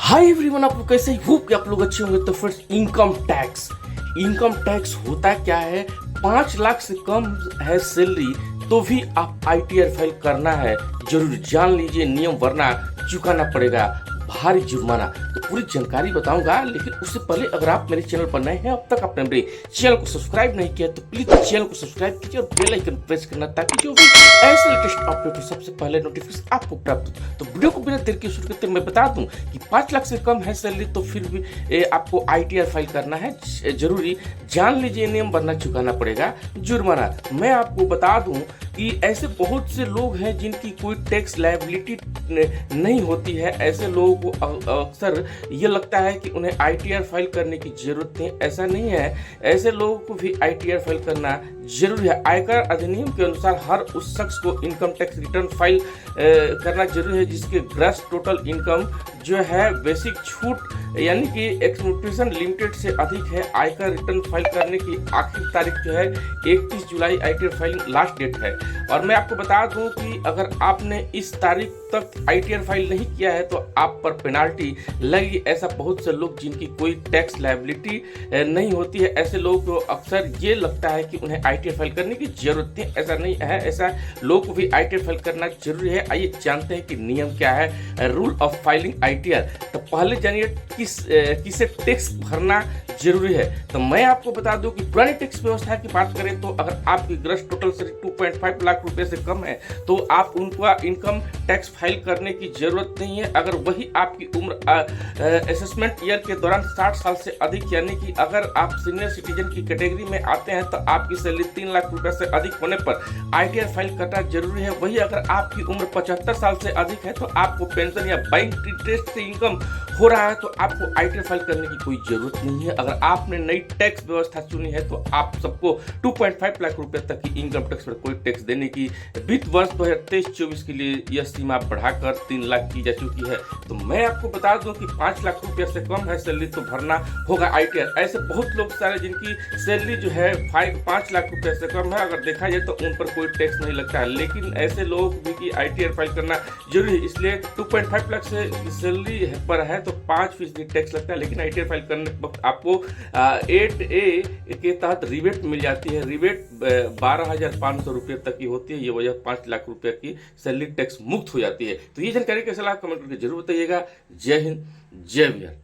Hi everyone, आप लोग कैसे होप कि आप लोग अच्छे होंगे। तो फ्रेंड्स, इनकम टैक्स होता क्या है? 5 लाख से कम है सैलरी तो भी आप आईटीआर फाइल करना है, जरूर जान लीजिए नियम, वरना चुकाना पड़ेगा भारी जुर्माना। तो पूरी जानकारी बताऊंगा, लेकिन उससे पहले अगर आप मेरे चैनल पर नए हैं, अब तक आपने मेरे चैनल को सब्सक्राइब नहीं किया तो प्लीज चैनल को सब्सक्राइब कीजिए और बेल आइकन प्रेस करना, ताकि जो भी ऐसे लेटेस्ट अपडेट हो सबसे पहले नोटिफिकेशन आपको प्राप्त हो। तो वीडियो को बिना देर के शुरू करते मैं बता दूं कि 5 लाख से कम है सैलरी तो फिर भी आपको आईटीआर फाइल करना है, जरूरी जान लीजिए नियम, वरना चुकाना पड़ेगा जुर्माना। मैं आपको बता दूं कि ऐसे बहुत से लोग हैं जिनकी कोई टैक्स लायबिलिटी नहीं होती है। ऐसे लोगों को अक्सर ये लगता है कि उन्हें आईटीआर फाइल करने की जरूरत नहीं। ऐसा नहीं है, ऐसे लोगों को भी आईटीआर फाइल करना जरूरी है। आयकर अधिनियम के अनुसार हर उस शख्स को इनकम टैक्स रिटर्न फाइल करना जरूरी है जिसके ग्रॉस टोटल इनकम जो है बेसिक छूट यानी कि एक्सप्लोटेशन लिमिटेड से अधिक है। आयकर रिटर्न फाइल करने की आखिरी तारीख जो है 31 जुलाई आईटीआर फाइलिंग लास्ट डेट है। और मैं आपको बता दूं कि अगर आपने इस तारीख तक आईटीआर फाइल नहीं किया है तो आप पर पेनाल्टी लगेगी। ऐसा बहुत से लोग जिनकी कोई टैक्स लायबिलिटी नहीं होती है, ऐसे लोगों को अक्सर ये लगता है कि उन्हें आईटीआर फाइल करने की जरूरत है। ऐसा नहीं है, ऐसा लोगों को भी आईटीआर फाइल करना जरूरी है। आइए जानते हैं कि नियम क्या है, रूल ऑफ फाइलिंग आईटीआर। तो पहले जानिए किसे टैक्स भरना जरूरी है। तो मैं आपको बता दूं कि पुरानी टैक्स व्यवस्था की बात करें तो अगर आपकी ग्रॉस टोटल से 2.5 लाख रुपए से कम है तो आप उनका इनकम टैक्स फाइल करने की जरूरत नहीं है। अगर वही आपकी उम्र असेसमेंट ईयर के दौरान 60 साल से अधिक, यानी कि अगर आप सीनियर सिटीजन की कैटेगरी में आते हैं तो आपकी सैलरी 3 लाख रुपए से अधिक होने पर आईटीआर फाइल करना जरूरी है। वही अगर आपकी उम्र 75 साल से अधिक है तो आपको पेंशन या बैंक इंटरेस्ट से इनकम हो रहा है तो आपको आईटीआर फाइल करने की कोई जरूरत नहीं है। अगर आपने नई टैक्स व्यवस्था चुनी है तो आप सबको 2.5 लाख रुपए तक की इनकम टैक्स पर कोई टैक्स देने की वित्त वर्ष 2023-24 के लिए यह सीमा बढ़ाकर 3 लाख की जा चुकी है। तो मैं आपको बता दूं कि 5 लाख रुपए से कम है सैलरी तो भरना होगा आईटीआर। ऐसे बहुत लोग सारे जिनकी सैलरी जो है 5 लाख रुपए से कम है, अगर देखा जाए तो उन पर कोई टैक्स नहीं लगता है, लेकिन ऐसे लोग भी की आईटीआर फाइल करना जरूरी है। इसलिए 2.5 लाख से सैलरी पर है तो 5% टैक्स लगता है, लेकिन आईटीआर फाइल करने के वक्त आपको 8A के तहत रिबेट मिल जाती है। रिबेट 12,500 रुपये तक की होती है। ये वजह 5 लाख रुपए की सैलरी टैक्स मुक्त हो जाती है। तो ये जानकारी कैसा लगा कमेंट करके जरूर बताइएगा। जय हिंद, जय बिहार।